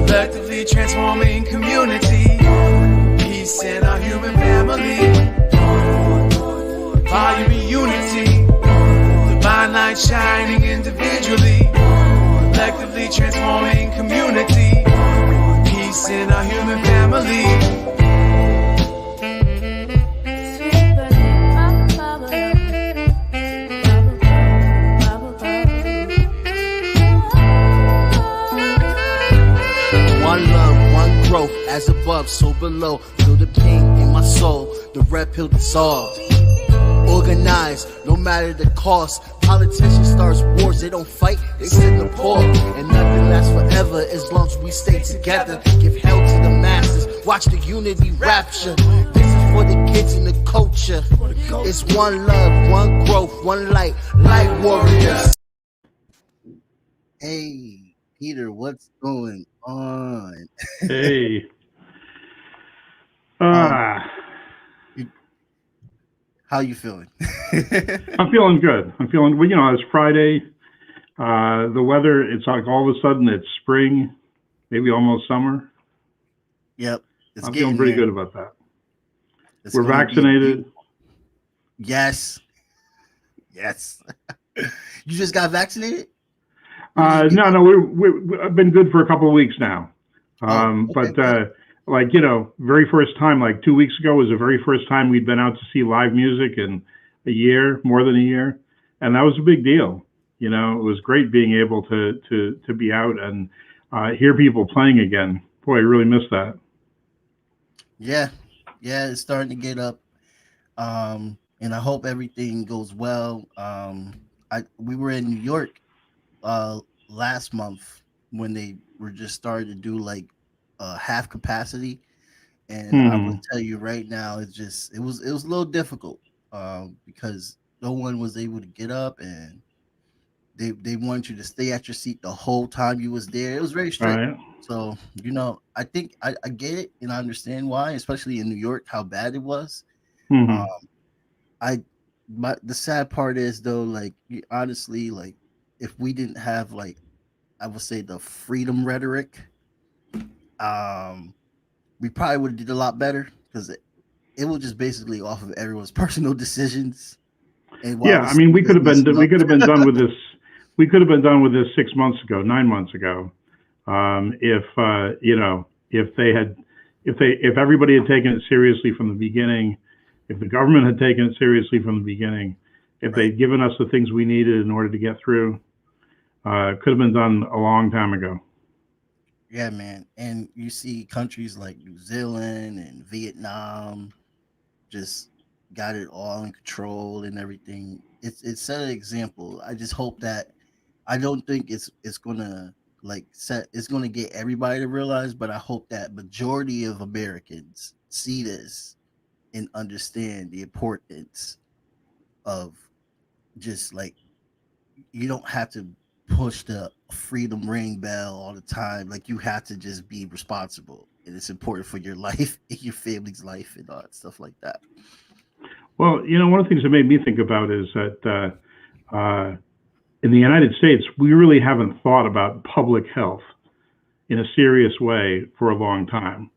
Collectively transforming community, peace in our human family, volume of unity, divine light shining individually, collectively transforming community, peace in our human family. Growth as above, so below. Feel the pain in my soul, the red pill dissolved. Organized, no matter the cost. Politicians starts wars, they don't fight, they sit in the pause. And nothing lasts forever as long as we stay together. Give hell to the masses, watch the unity rapture. This is for the kids and the culture. It's one love, one growth, one light, light warriors. Hey, Peter, what's going on? Hey. How you feeling? I'm feeling good. I'm feeling, well, you know, it's Friday. The weather, it's like all of a sudden it's spring, maybe almost summer. Yep. I'm feeling pretty good about that. We're vaccinated. Yes. Yes. You just got vaccinated? No, I've been good for a couple of weeks now. Okay. But like, you know, very first time, like 2 weeks ago was the very first time we'd been out to see live music in a year, more than a year. And that was a big deal. You know, it was great being able to be out and hear people playing again. Boy, I really miss that. Yeah. Yeah, it's starting to get up. And I hope everything goes well. We were in New York last month when they were just starting to do like half capacity, and I will tell you right now, it was a little difficult because no one was able to get up, and they want you to stay at your seat the whole time you was there. It was very strict. Right. So, you know, I think I get it, and I understand why, especially in New York, how bad it was. The sad part is though, like, honestly, like, if we didn't have, like, I would say the freedom rhetoric, we probably would have did a lot better, because it was just basically off of everyone's personal decisions. And yeah, I mean, we could have been done with this. We could have been done with this 6 months ago, 9 months ago, if you know, if everybody had taken it seriously from the beginning, if the government had taken it seriously from the beginning, if they'd given us the things we needed in order to get through, it could have been done a long time ago. Yeah, man. And you see countries like New Zealand and Vietnam just got it all in control and everything. It's set an example. I just hope that, I don't think it's gonna it's gonna get everybody to realize, but I hope that majority of Americans see this and understand the importance of just, like, you don't have to push the freedom ring bell all the time. Like, you have to just be responsible, and it's important for your life and your family's life and all that stuff like that. Well, you know, one of the things that made me think about is that in the United States, we really haven't thought about public health in a serious way for a long time.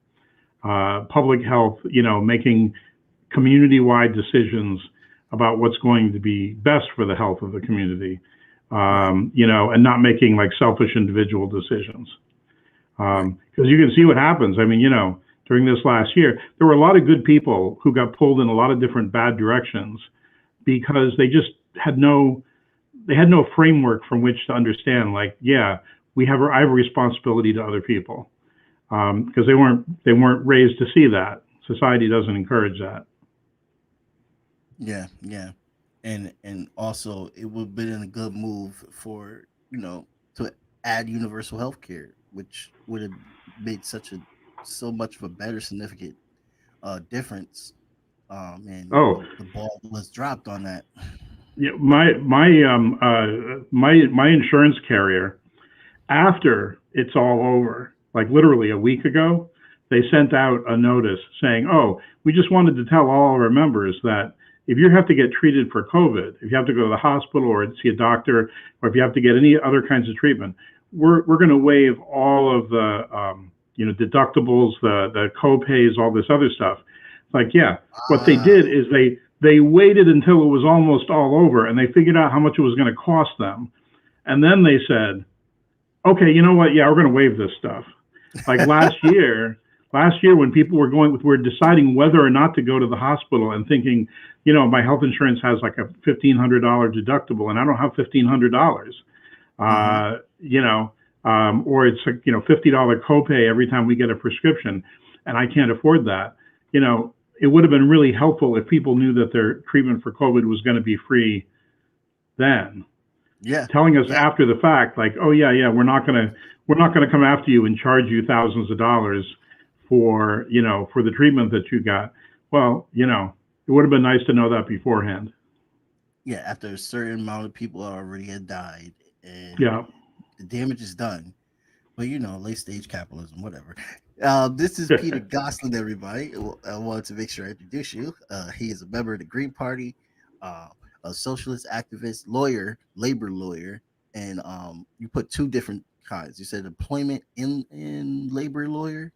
Public health, you know, making community-wide decisions about what's going to be best for the health of the community, you know, and not making like selfish individual decisions. Because you can see what happens. I mean, you know, during this last year, there were a lot of good people who got pulled in a lot of different bad directions because they just had no framework from which to understand, like, yeah, I have a responsibility to other people, because they weren't raised to see that. Society doesn't encourage that. Yeah, yeah. And also, it would have been a good move for, you know, to add universal health care, which would have made so much of a better significant difference. And the ball was dropped on that. Yeah, my insurance carrier, after it's all over, like literally a week ago, they sent out a notice saying, "Oh, we just wanted to tell all our members that if you have to get treated for COVID, if you have to go to the hospital or see a doctor, or if you have to get any other kinds of treatment, we're going to waive all of the deductibles, the co-pays, all this other stuff. It's like, yeah, what they did is they waited until it was almost all over, and they figured out how much it was going to cost them, and then they said, okay, you know what? Yeah, we're going to waive this stuff. Like last year when people were deciding whether or not to go to the hospital and thinking, my health insurance has like a $1,500 deductible and I don't have $1,500, or it's a, $50 copay every time we get a prescription and I can't afford that. It would have been really helpful if people knew that their treatment for COVID was going to be free then. Yeah. Telling us after the fact, like, oh yeah, we're not gonna come after you and charge you thousands of dollars for the treatment that you got. Well, it would have been nice to know that beforehand. Yeah, after a certain amount of people already had died, and the damage is done. But late stage capitalism, whatever. This is Peter Goselin, everybody. I wanted to make sure I introduce you. He is a member of the Green Party, a socialist activist, lawyer, labor lawyer, and you put two different kinds. You said employment in labor lawyer.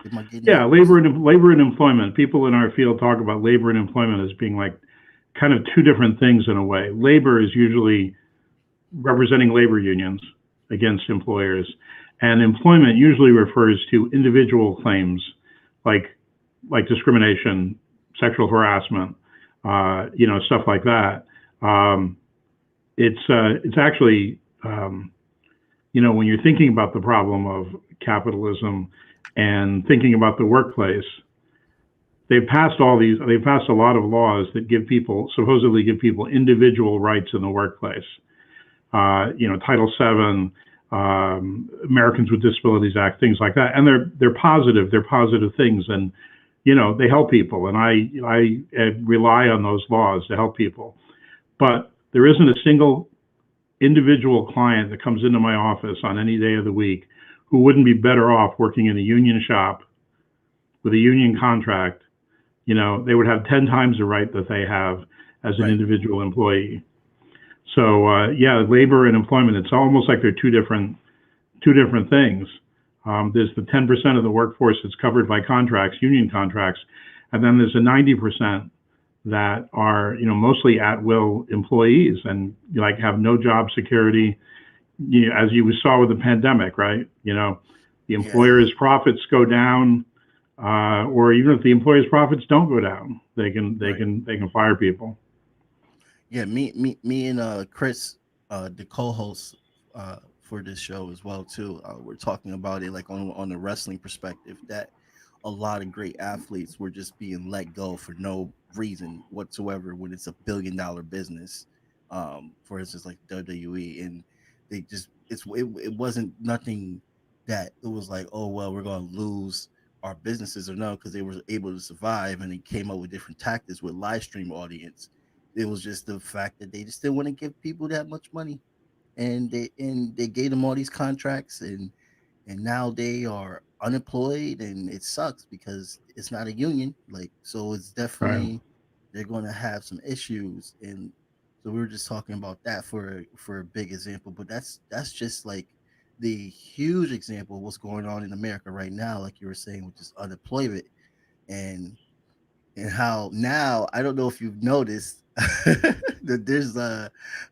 Am I getting that? labor and employment. People in our field talk about labor and employment as being like kind of two different things in a way. Labor is usually representing labor unions against employers, and employment usually refers to individual claims like discrimination, sexual harassment, stuff like that. It's actually, when you're thinking about the problem of capitalism and thinking about the workplace, they've passed a lot of laws that supposedly give people individual rights in the workplace. Title VII, Americans with Disabilities Act, things like that. And they're positive things. And, they help people. And I rely on those laws to help people. But there isn't a single individual client that comes into my office on any day of the week who wouldn't be better off working in a union shop with a union contract. They would have 10 times the right that they have as an individual employee. So labor and employment, it's almost like they're two different things. There's the 10% of the workforce that's covered by contracts, union contracts, and then there's the 90% that are mostly at-will employees and have no job security. As you saw with the pandemic, right? The employer's profits go down, or even if the employer's profits don't go down, they can fire people. Yeah, me and Chris, the co-host for this show as well too. We're talking about it like on the wrestling perspective, that a lot of great athletes were just being let go for no reason whatsoever when it's $1 billion business. For instance, like WWE, and they just it wasn't nothing that it was like, oh well, we're gonna lose our businesses, or no, because they were able to survive and they came up with different tactics with live stream audience. It was just the fact that they just didn't want to give people that much money, and they gave them all these contracts, and now they are unemployed, and it sucks because it's not a union, so it's definitely they're going to have some issues. And so we were just talking about that for a big example, but that's just like the huge example of what's going on in America right now, like you were saying, with just unemployment, and how now, I don't know if you've noticed that there's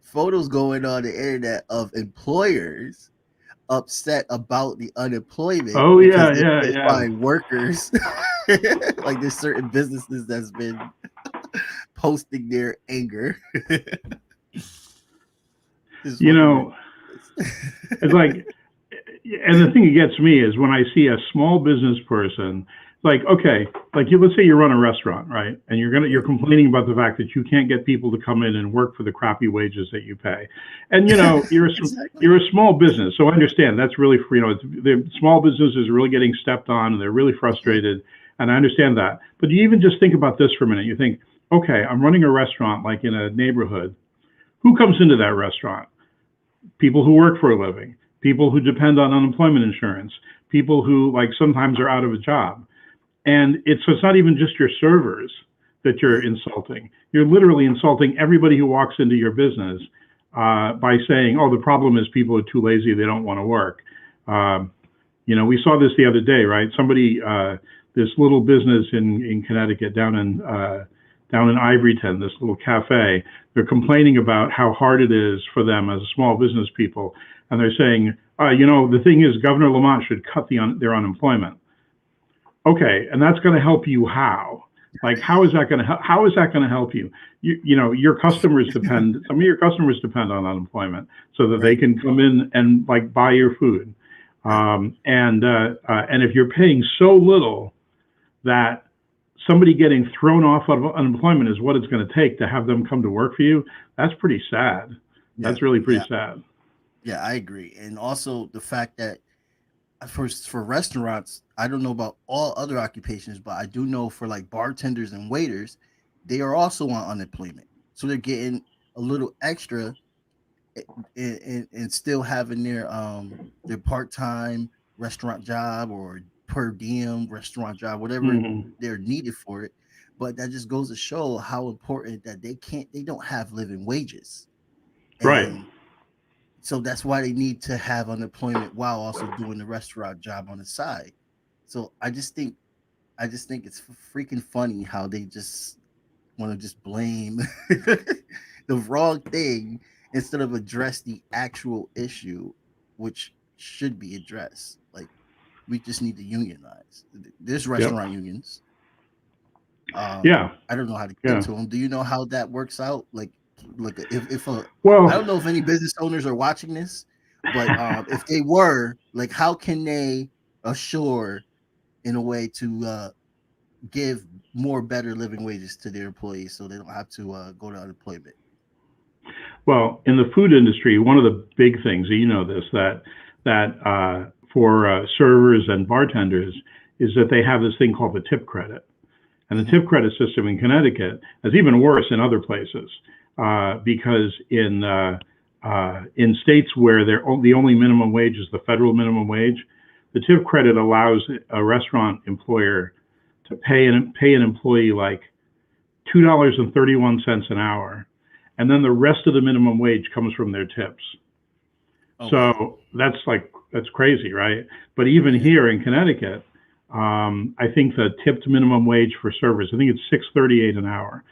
photos going on the internet of employers upset about the unemployment. Oh yeah. Find workers. Like there's certain businesses that's been posting their anger. It's like, and the thing that gets me is when I see a small business person, like, okay, like let's say you run a restaurant, right? And you're complaining about the fact that you can't get people to come in and work for the crappy wages that you pay. And you're a small business, so I understand that's really, the small businesses are really getting stepped on and they're really frustrated, and I understand that. But you even just think about this for a minute. You think, okay, I'm running a restaurant like in a neighborhood. Who comes into that restaurant? People who work for a living, people who depend on unemployment insurance, people who like sometimes are out of a job. And it's not even just your servers that you're insulting. You're literally insulting everybody who walks into your business by saying, "Oh, the problem is people are too lazy; they don't want to work." We saw this the other day, right? Somebody, this little business in Connecticut, down in Ivoryton, this little cafe, they're complaining about how hard it is for them as small business people, and they're saying, the thing is, Governor Lamont should cut their unemployment. Okay, and that's going to help you how? Like, how is that going to help? How is that going to help you? Your customers depend. Some of your customers depend on unemployment so that they can come in and like buy your food. And if you're paying so little that somebody getting thrown off of unemployment is what it's going to take to have them come to work for you, that's pretty sad. That's really pretty sad. Yeah, I agree. And also the fact that for restaurants, I don't know about all other occupations, but I do know for like bartenders and waiters, they are also on unemployment. So they're getting a little extra and still having their part-time restaurant job or per diem restaurant job, whatever they're needed for it. But that just goes to show how important that they don't have living wages. Right. And so that's why they need to have unemployment while also doing the restaurant job on the side. So I just think it's freaking funny how they just want to just blame the wrong thing instead of address the actual issue, which should be addressed. Like, we just need to unionize. There's restaurant unions. I don't know how to get to them. Do you know how that works out? Like if I don't know if any business owners are watching this, but if they were, like, how can they assure in a way to give more better living wages to their employees so they don't have to go to unemployment? Well, in the food industry, one of the big things, that for servers and bartenders is that they have this thing called the tip credit. And the tip credit system in Connecticut is even worse in other places because in states where the only minimum wage is the federal minimum wage, the tip credit allows a restaurant employer to pay an employee like $2.31 an hour, and then the rest of the minimum wage comes from their tips. So that's crazy, right? But even here in Connecticut, I think the tipped minimum wage for servers, I think it's $6.38 an hour.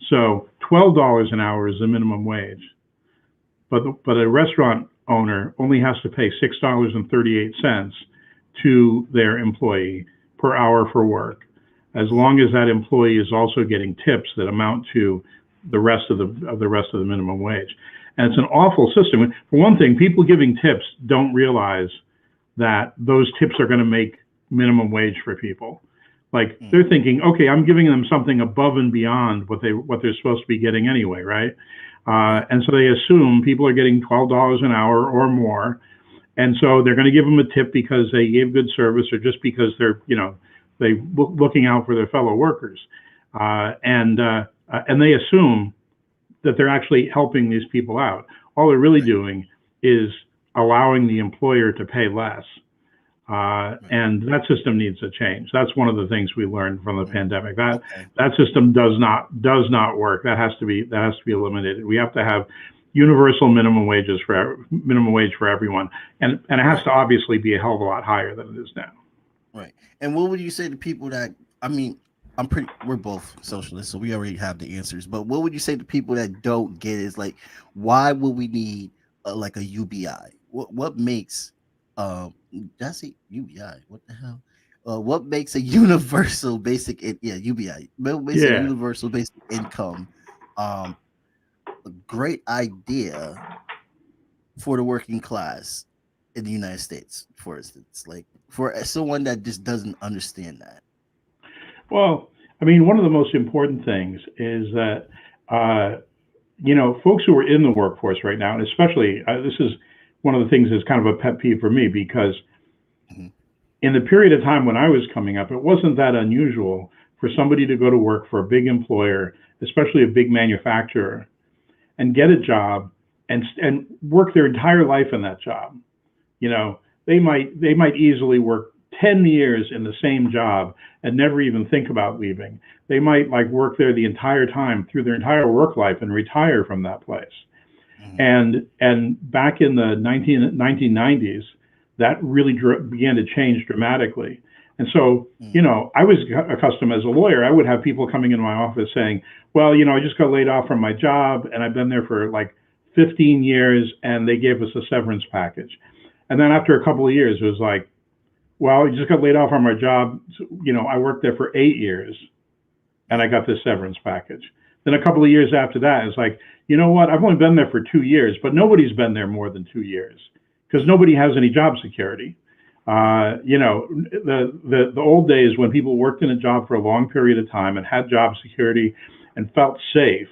So $12 an hour is the minimum wage. But a restaurant owner only has to pay $6.38 to their employee per hour for work, as long as that employee is also getting tips that amount to the rest of the minimum wage. And it's an awful system. For one thing, people giving tips don't realize that those tips are going to make minimum wage for people. Like, they're thinking, okay, I'm giving them something above and beyond what they're supposed to be getting anyway, right? And so they assume people are getting $12 an hour or more, and so they're going to give them a tip because they gave good service or just because they're looking out for their fellow workers, and they assume that they're actually helping these people out. All they're really doing is allowing the employer to pay less. And that system needs to change. That's one of the things we learned from the pandemic. That system does not work. That has to be eliminated. We have to have universal minimum wage for everyone, and it has to obviously be a hell of a lot higher than it is now. Right. And what would you say to people that, we're both socialists, so we already have the answers, but what would you say to people that don't get it? Is like, why would we need a UBI? What makes that's a UBI? What the hell? What makes a universal basic UBI? What makes a universal basic income a great idea for the working class in the United States, for instance, like for someone that just doesn't understand that? Well, I mean, one of the most important things is that, folks who are in the workforce right now, and especially this is one of the things that's kind of a pet peeve for me, because in the period of time when I was coming up, it wasn't that unusual for somebody to go to work for a big employer, especially a big manufacturer, and get a job and work their entire life in that job. They might easily work 10 years in the same job and never even think about leaving. They might like work there the entire time through their entire work life and retire from that place. And back in the 1990s, that really began to change dramatically. And so, I was accustomed as a lawyer, I would have people coming into my office saying, well, I just got laid off from my job and I've been there for like 15 years and they gave us a severance package. And then after a couple of years, it was like, well, you just got laid off from my job. I worked there for 8 years and I got this severance package. Then a couple of years after that, it's like, you know what? I've only been there for 2 years, but nobody's been there more than 2 years because nobody has any job security. The old days when people worked in a job for a long period of time and had job security and felt safe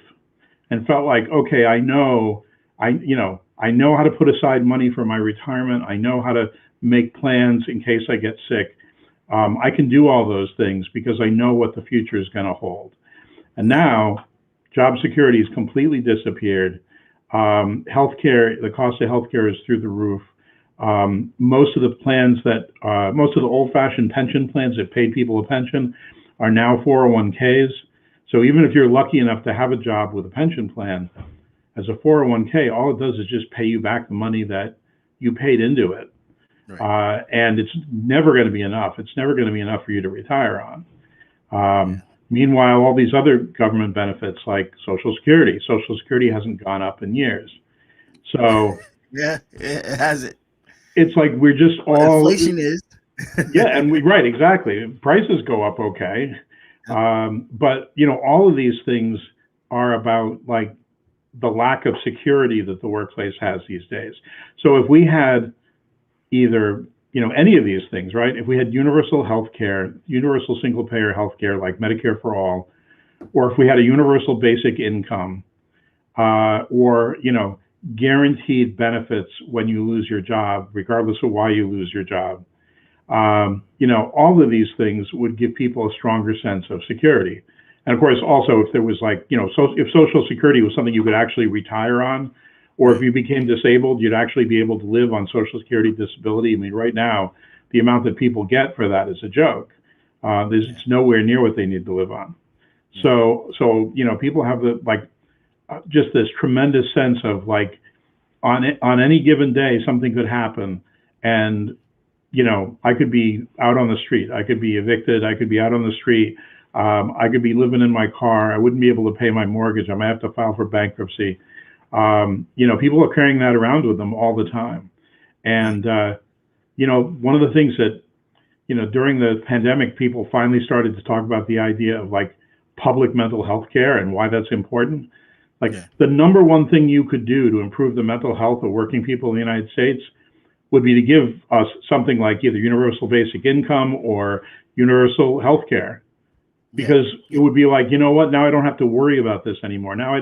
and felt like, okay, I know how to put aside money for my retirement. I know how to make plans in case I get sick. I can do all those things because I know what the future is going to hold. And now job security has completely disappeared. Healthcare, the cost of healthcare is through the roof. Most of the old-fashioned pension plans that paid people a pension are now 401ks. So even if you're lucky enough to have a job with a pension plan, as a 401k, all it does is just pay you back the money that you paid into it. Right. And it's never going to be enough. It's never going to be enough for you to retire on. Meanwhile, all these other government benefits like Social Security hasn't gone up in years. So yeah, it hasn't. It's like we're just all inflation is. Yeah, and right, exactly. Prices go up, okay, but all of these things are about like the lack of security that the workplace has these days. So if we had either any of these things, right? If we had universal health care, universal single payer health care like Medicare for all, or if we had a universal basic income, or guaranteed benefits when you lose your job, regardless of why you lose your job. All of these things would give people a stronger sense of security. And of course, also if there was like, if Social Security was something you could actually retire on, or if you became disabled, you'd actually be able to live on Social Security disability. I mean, right now, the amount that people get for that is a joke. It's nowhere near what they need to live on. So people have just this tremendous sense of like, on any given day, something could happen. And, I could be out on the street. I could be evicted. I could be out on the street. I could be living in my car. I wouldn't be able to pay my mortgage. I might have to file for bankruptcy. People are carrying that around with them all the time. And, one of the things that, during the pandemic, people finally started to talk about the idea of like public mental health care and why that's important. The number one thing you could do to improve the mental health of working people in the United States would be to give us something like either universal basic income or universal health care. Because it would be like, you know what, now I don't have to worry about this anymore. Now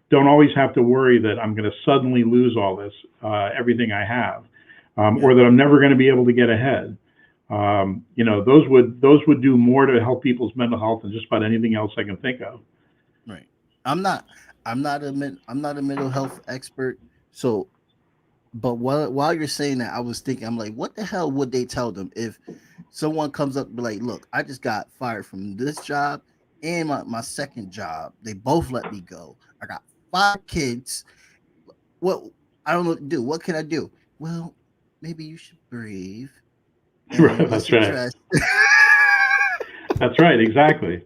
don't always have to worry that I'm going to suddenly lose all this, everything I have, or that I'm never going to be able to get ahead. Those would do more to help people's mental health than just about anything else I can think of. Right. I'm not a mental health expert. So, but while you're saying that, I was thinking, I'm like, what the hell would they tell them if someone comes up and be like, look, I just got fired from this job and my second job. They both let me go. I got 5 kids. Well, I don't know what to do. What can I do? Well, maybe you should breathe. That's right. That's right. Exactly.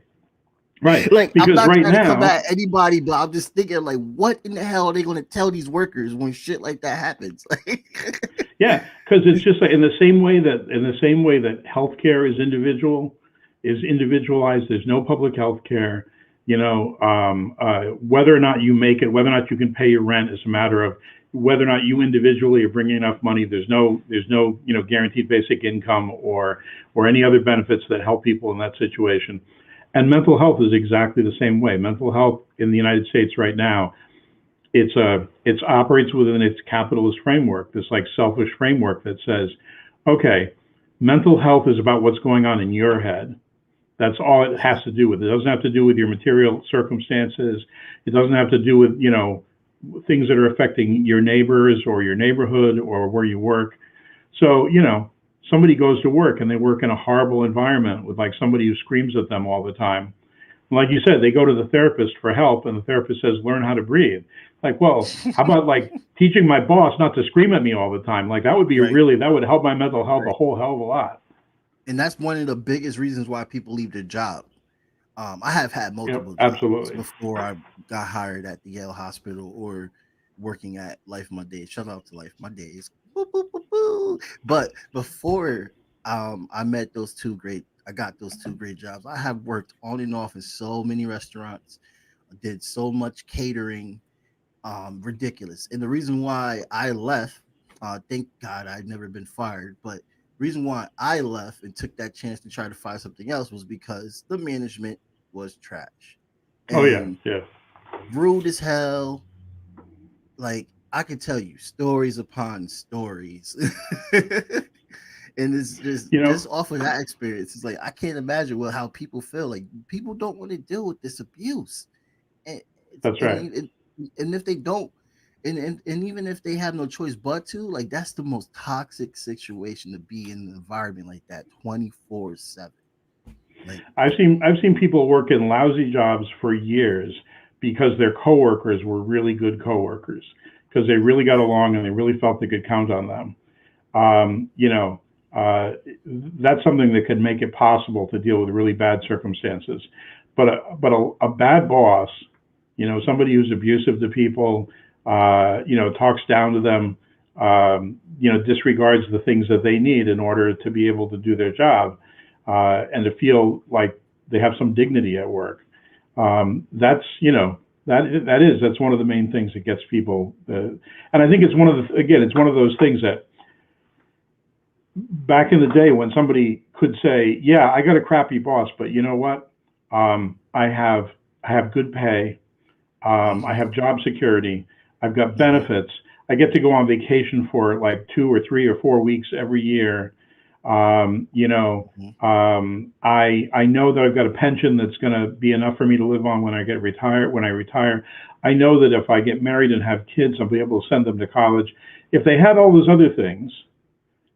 Right. Like, because I'm not right trying now, to come at anybody, but I'm just thinking, like, what in the hell are they going to tell these workers when shit like that happens? Yeah, because it's just like in the same way that healthcare is individualized. There's no public health care. Whether or not you make it, whether or not you can pay your rent is a matter of whether or not you individually are bringing enough money. There's no guaranteed basic income or any other benefits that help people in that situation. And mental health is exactly the same way. Mental health in the United States right now, it operates within its capitalist framework, this like selfish framework that says, okay, mental health is about what's going on in your head. That's all it has to do with. It doesn't have to do with your material circumstances. It doesn't have to do with, things that are affecting your neighbors or your neighborhood or where you work. So, somebody goes to work and they work in a horrible environment with like somebody who screams at them all the time. Like you said, they go to the therapist for help, and the therapist says, "Learn how to breathe." Like, well, how about like teaching my boss not to scream at me all the time? Like that would be Right. really that would help my mental health a Right. whole hell of a lot. And that's one of the biggest reasons why people leave their job. I have had Yep, multiple jobs absolutely. before I got hired at the Yale Hospital or working at Life My Days. Shout out to Life My Days. Boo, boo, boo, boo. But before I got those two great jobs. I have worked on and off in so many restaurants, did so much catering, ridiculous. And the reason why I left, thank God I'd never been fired, but reason why I left and took that chance to try to find something else was because the management was trash Oh yeah, and yeah. rude as hell. Like I could tell you stories upon stories. And it's You know, just off of that experience. It's like I can't imagine how people feel. Like people don't want to deal with this abuse, and that's right. and if they don't, and even if they have no choice but to, like that's the most toxic situation to be in an environment like that 24/7. Like I've seen people work in lousy jobs for years because their coworkers were really good coworkers because they really got right, along and they really felt they could count on them. um, you know, uh, that's something that could make it possible to deal with really bad circumstances. But a bad boss, somebody who's abusive to people, talks down to them, disregards the things that they need in order to be able to do their job, and to feel like they have some dignity at work. That's one of the main things that gets people. And I think it's one of those things that back in the day when somebody could say, "Yeah, I got a crappy boss, but you know what? I have good pay. I mm-hmm, have job security. I've got mm-hmm, benefits. I get to go on vacation for like 2 or 3 or 4 weeks every year. Um, you know, mm-hmm. I know that I've got a pension that's going to be enough for me to live on when I get retired. When I retire, I know that if I get married and have kids, I'll be able to send them to college. If they had all those other things,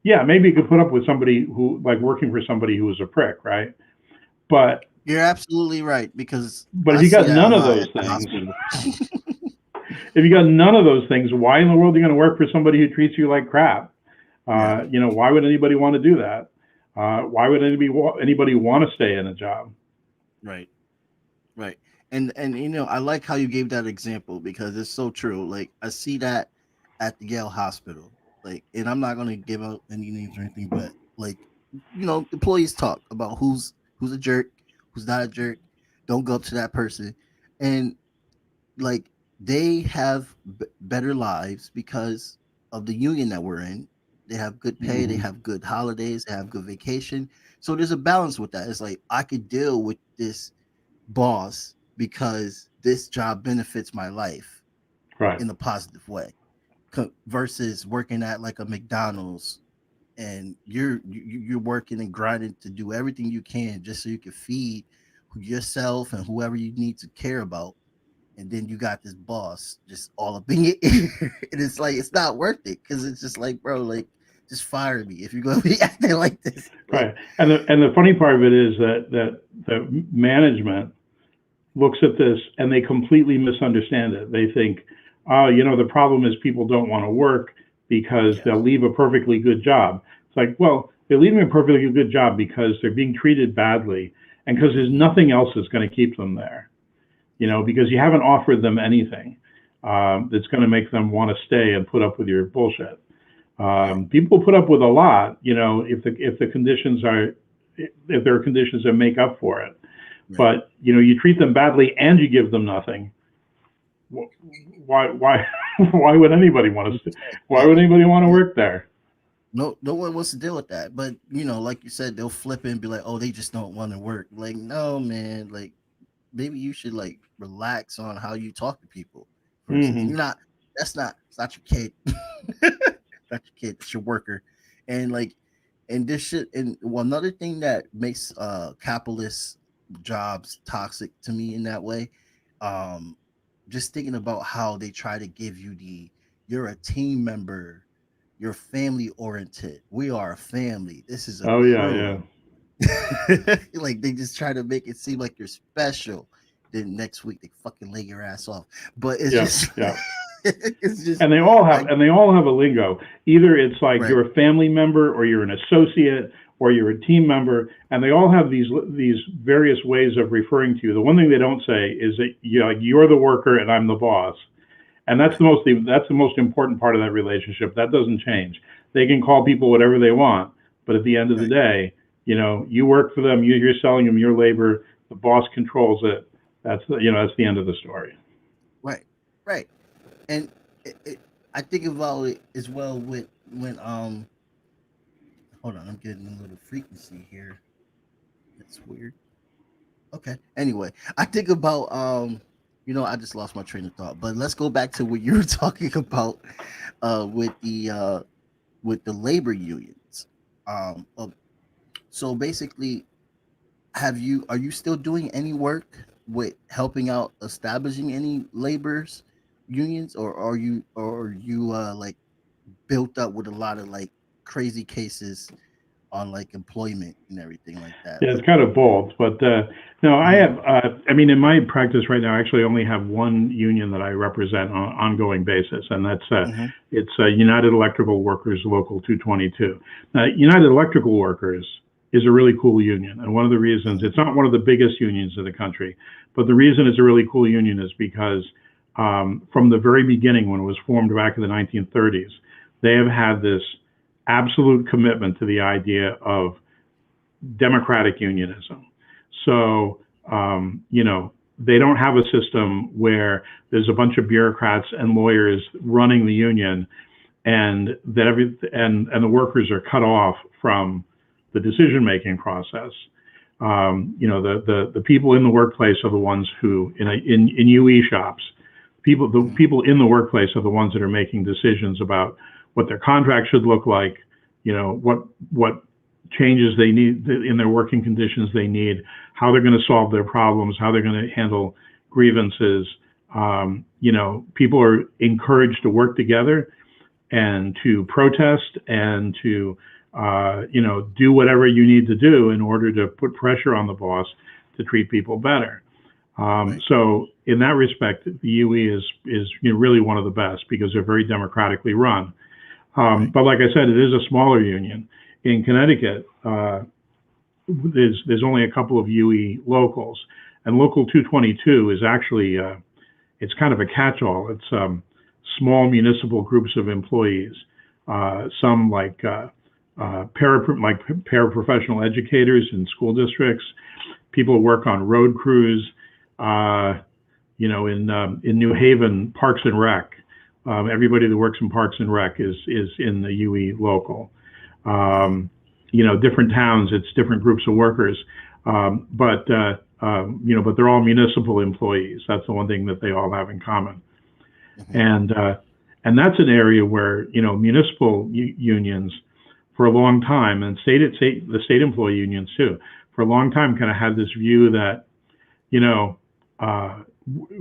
yeah, maybe you could put up with somebody who like working for somebody who was a prick, right? But You're absolutely right because but if I you see got that a none of lot those at the things, hospital. if you got none of those things, why in the world are you going to work for somebody who treats you like crap? Yeah, Why would anybody want to do that? Why would anybody want to stay in a job? right. Right. And I like how you gave that example because it's so true. Like I see that at the Yale Hospital. Like, and I'm not gonna give out any names or anything, but like, employees talk about who's a jerk, who's not a jerk. Don't go up to that person. And like they have better lives because of the union that we're in. They have good pay, they Hmm. have good holidays, they have good vacation. So there's a balance with that. It's like I could deal with this boss because this job benefits my life Right. in a positive way versus working at like a McDonald's and you're working and grinding to do everything you can just so you can feed yourself and whoever you need to care about, and then you got this boss just all up in your ear and it's like it's not worth it because it's just like, bro, like just fire me if you're gonna be acting like this. Like Right. And the funny part of it is that the management looks at this and they completely misunderstand it. They think, oh, the problem is people don't want to work because yeah, they'll leave a perfectly good job. It's like, well, they're leaving a perfectly good job because they're being treated badly and because there's mm-hmm, nothing else that's going to keep them there, yep, because you haven't offered them anything that's going to make them want to stay and put up with your bullshit. right, People put up with a lot, if the conditions are, if there are conditions that make up for it. right. But you treat them badly and you give them nothing. Why why would anybody want to? Why would anybody want to Yeah. work there? No one wants to deal with that. But like you said, they'll flip it and be like, "Oh, they just don't want to work." Like, no, man. Like, maybe you should like relax on how you talk to people. First, and Hmm. you're not. That's not. It's not your kid. Not your kid. It's your worker. And like, and this shit. And well, another thing that makes capitalist jobs toxic to me in that way, just thinking about how they try to give you you're a team member you're family oriented. We are a family. This is a Oh yeah, yeah. crew. Like they just try to make it seem like you're special. Then next week they fucking lay your ass off. But it's Yeah, just, yeah. it's just, And they all have a lingo. Either it's like right, you're a family member, or you're an associate, or you're a team member, and they all have these various ways of referring to you. The one thing they don't say is that you're the worker and I'm the boss, and right, that's the most important part of that relationship. That doesn't change. They can call people whatever they want, but at the end of the right, day, you work for them. You're selling them your labor. The boss controls it. That's the end of the story. right, right. And I think about it as well with when hold on, I'm getting a little frequency here. That's weird. Okay. Anyway, I think about I just lost my train of thought. But let's go back to what you were talking about with the labor unions. Of So basically, are you still doing any work with helping out establishing any labor's unions, or are you like built up with a lot of like crazy cases on like employment and everything like that? Yeah, Like, it's kind of both, but no, I mhm, have. I mean, in my practice right now, I actually only have one union that I represent on an ongoing basis, and mhm, it's United Electrical Workers Local 222. United Electrical Workers is a really cool union, and one of the reasons mhm, it's not one of the biggest unions in the country, but the reason it's a really cool union is because from the very beginning, when it was formed back in the 1930s, they have had this absolute commitment to the idea of democratic unionism. So, they don't have a system where there's a bunch of bureaucrats and lawyers running the union, and and the workers are cut off from the decision making process. The people in the workplace are the ones who in UE shops, the mhm, people in the workplace are the ones that are making decisions about what their contract should look like, what changes they need in their working conditions they need, how they're going to solve their problems, how they're going to handle grievances. People are encouraged to work together and to protest and to, do whatever you need to do in order to put pressure on the boss to treat people better. right, So in that respect, the UE is really one of the best because they're very democratically run. right, But like I said, it is a smaller union. In Connecticut, there's only a couple of UE locals, and Local 222 is actually it's kind of a catch-all. It's small municipal groups of employees, some like paraprofessional educators in school districts, people who work on road crews, in New Haven, Parks and Rec. Everybody that works in Parks and Rec is in the UE local. mhm, Different towns, it's different groups of workers, but they're all municipal employees. That's the one thing that they all have in common, mhm, and that's an area where municipal unions for a long time, and the state employee unions too, for a long time, kind of had this view that uh,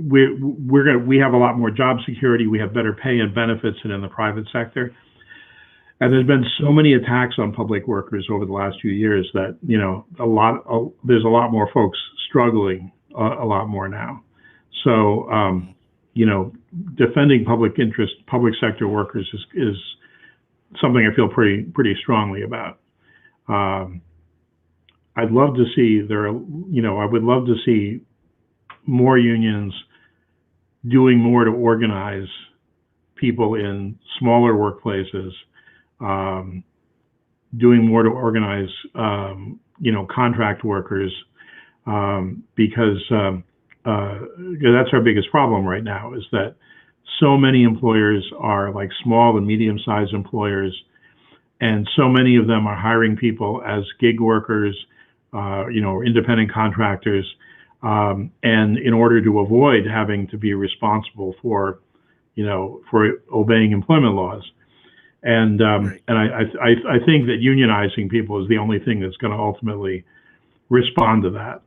we have a lot more job security, we have better pay and benefits than in the private sector. And there's mhm, been so many attacks on public workers over the last few years that there's a lot more folks struggling a lot more now. So mhm. defending public sector workers is something I feel pretty strongly about. Um, I'd love to see I would love to see more unions doing more to organize people in smaller workplaces, um, doing more to organize, contract workers, because that's our biggest problem right now is that so many employers are like small and medium-sized employers, and so many of them are hiring people as gig workers, or independent contractors, and in order to avoid having to be responsible for obeying employment laws. Right. And I think that unionizing people is the only thing that's going to ultimately respond to that.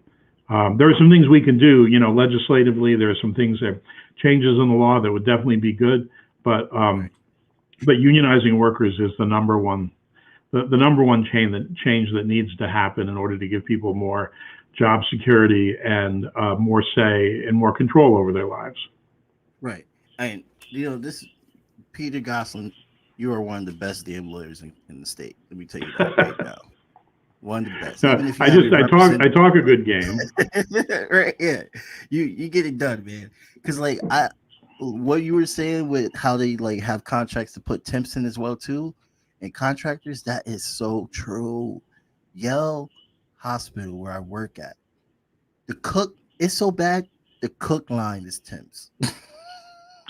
There are some things we can do, legislatively. There are some things that changes in the law that would definitely be good, but Right. but unionizing workers is the number one change that needs to happen in order to give people more job security and more say and more control over their lives. Right. And this Peter Goselin, you are one of the best damn lawyers in the state. Let me tell you that right now. One of the best. No, I talk a good game. Right, yeah. You get it done, man. Because what you were saying with how they have contracts to put temps in as well too, and contractors, that is so true. Yale Hospital, where I work at, the cook is so bad. The cook line is temps.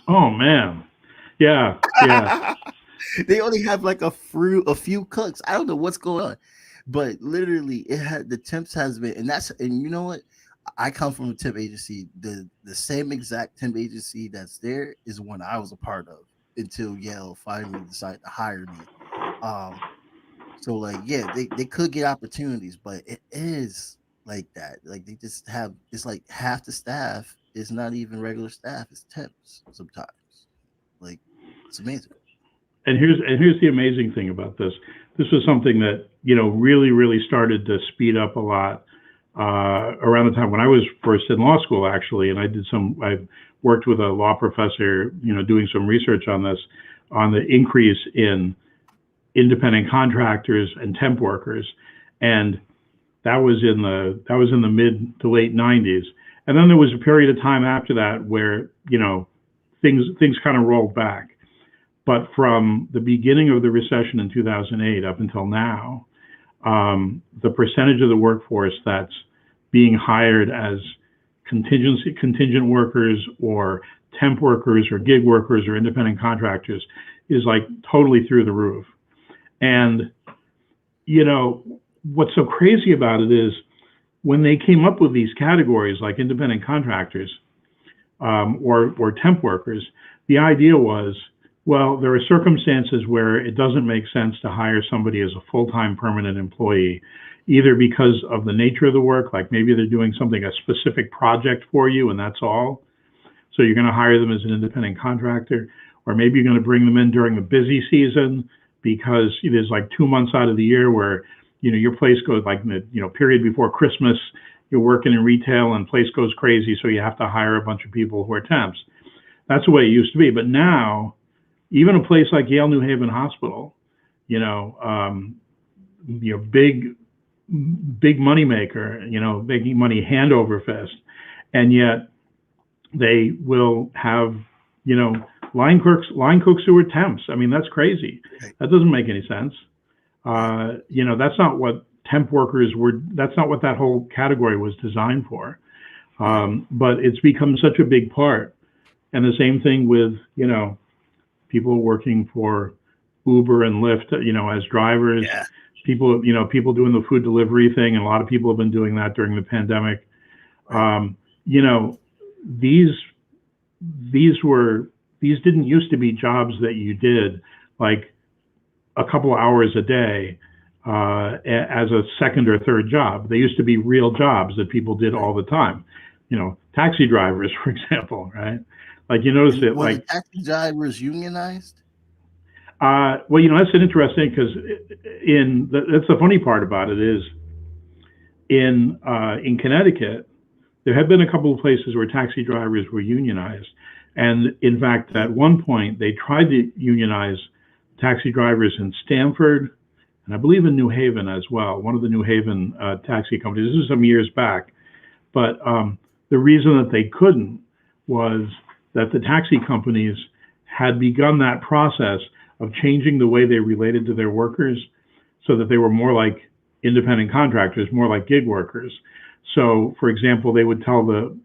Oh man, yeah. They only have a few cooks. I don't know what's going on, but literally, the temps has been, and you know what? I come from a temp agency. The same exact temp agency that's there is one I was a part of until Yale finally decided to hire me. So they could get opportunities, but it is like that. They just have, it's like half the staff is not even regular staff, it's temps sometimes. It's amazing. And here's the amazing thing about this. This was something that really started to speed up a lot around the time when I was first in law school, actually, and I worked with a law professor, doing some research on this, on the increase in independent contractors and temp workers, and that was in the mid to late 90s. And then there was a period of time after that where things kind of rolled back. But from the beginning of the recession in 2008 up until now, the percentage of the workforce that's being hired as contingent workers or temp workers or gig workers or independent contractors is totally through the roof. And what's so crazy about it is when they came up with these categories like independent contractors or temp workers, the idea was, well, there are circumstances where it doesn't make sense to hire somebody as a full-time permanent employee, either because of the nature of the work, like maybe they're doing a specific project for you and that's all. So you're going to hire them as an independent contractor, or maybe you're going to bring them in during the busy season because there's 2 months out of the year where, your place goes period before Christmas, you're working in retail and place goes crazy. So you have to hire a bunch of people who are temps. That's the way it used to be. But now, even a place like Yale New Haven Hospital, big money maker, making money hand over fist, and yet they will have, line cooks who are temps. I mean, that's crazy. That doesn't make any sense. That's not what temp workers were. That's not what that whole category was designed for. But it's become such a big part. And the same thing with, people working for Uber and Lyft, as drivers, people doing the food delivery thing. And a lot of people have been doing that during the pandemic. These didn't used to be jobs that you did a couple of hours a day as a second or third job. They used to be real jobs that people did all the time. Taxi drivers, for example, right? You notice that were the taxi drivers unionized? Well, that's an interesting, because that's the funny part about it is in Connecticut, there have been a couple of places where taxi drivers were unionized. And in fact, at one point, they tried to unionize taxi drivers in Stamford, and I believe in New Haven as well, one of the New Haven taxi companies. This is some years back. But the reason that they couldn't was that the taxi companies had begun that process of changing the way they related to their workers so that they were more like independent contractors, more like gig workers. So, for example, they would tell the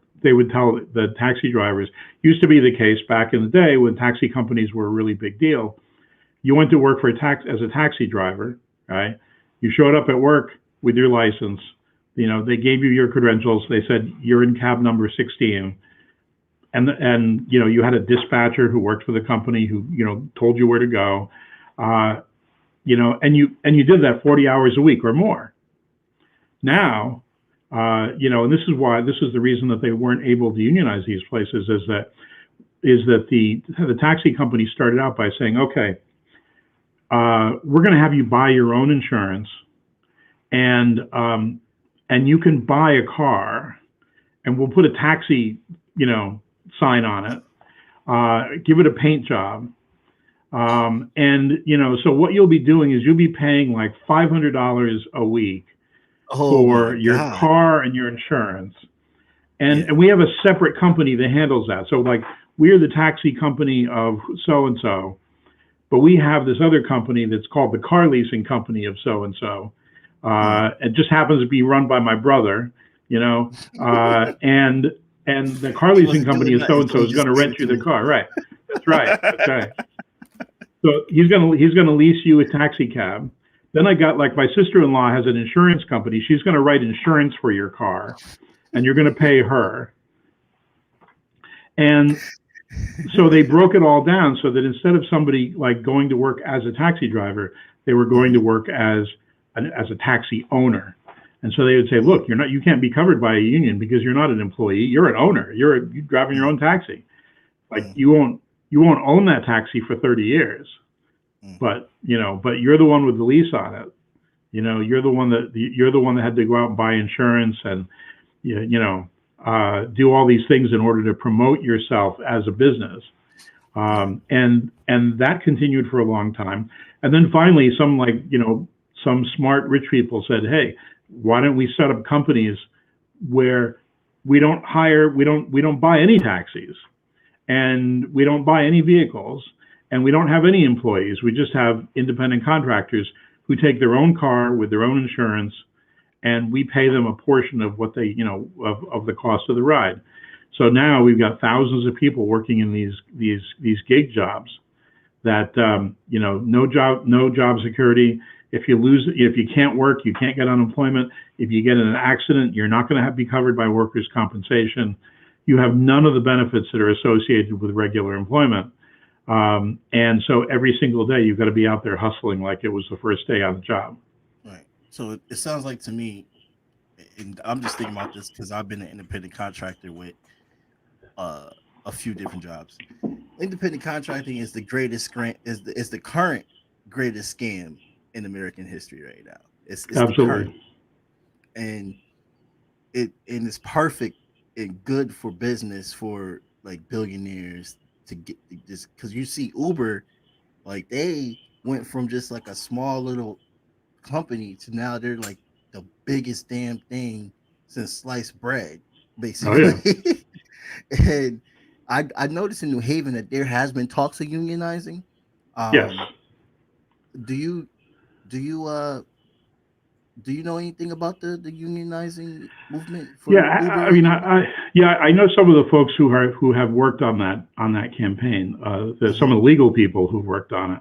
taxi drivers, used to be the case back in the day when taxi companies were a really big deal. You went to work for as a taxi driver, right? You showed up at work with your license. They gave you your credentials. They said, you're in cab number 16. And you had a dispatcher who worked for the company who, told you where to go, and you did that 40 hours a week or more. Now, and this is the reason that they weren't able to unionize these places is that the taxi company started out by saying, okay, we're going to have you buy your own insurance, and you can buy a car, and we'll put a taxi, sign on it, give it a paint job. So what you'll be doing is you'll be paying like $500 a week for your car and your insurance. And we have a separate company that handles that. So like we're the taxi company of so-and-so, but we have this other company that's called the car leasing company of so-and-so. It just happens to be run by my brother, and the car leasing company of so-and-so is going to rent you the car. Right. That's right. That's right. So he's gonna lease you a taxi cab. Then I got, like, my sister-in-law has an insurance company. She's gonna write insurance for your car, and you're gonna pay her. And so they broke it all down so that instead of somebody like going to work as a taxi driver, they were going to work as a taxi owner. And so they would say, look, you can't be covered by a union because you're not an employee. You're an owner. You're driving your own taxi. Like you won't own that taxi for 30 years, but you're the one with the lease on it. You're the one that had to go out and buy insurance and, do all these things in order to promote yourself as a business. And that continued for a long time. And then finally, some smart rich people said, hey, why don't we set up companies where we don't buy any taxis, and we don't buy any vehicles, and we don't have any employees. We just have independent contractors who take their own car with their own insurance, and we pay them a portion of what they, of the cost of the ride. So now we've got thousands of people working in these gig jobs that, no job security. If you can't work, you can't get unemployment. If you get in an accident, you're not going to be covered by workers' compensation. You have none of the benefits that are associated with regular employment. And so every single day, you've got to be out there hustling like it was the first day on the job. Right. So it sounds like to me, and I'm just thinking about this because I've been an independent contractor with a few different jobs. Independent contracting is the current greatest scam in American history right now. It's Absolutely. And it's perfect and good for business for like billionaires to get this, because you see Uber, like they went from just like a small little company to now they're like the biggest damn thing since sliced bread, basically. Oh, yeah. And I noticed in New Haven that there has been talks of unionizing. Yes. Do you know anything about the unionizing movement? For Uber? I know some of the folks who have worked on that campaign. There's some of the legal people who've worked on it,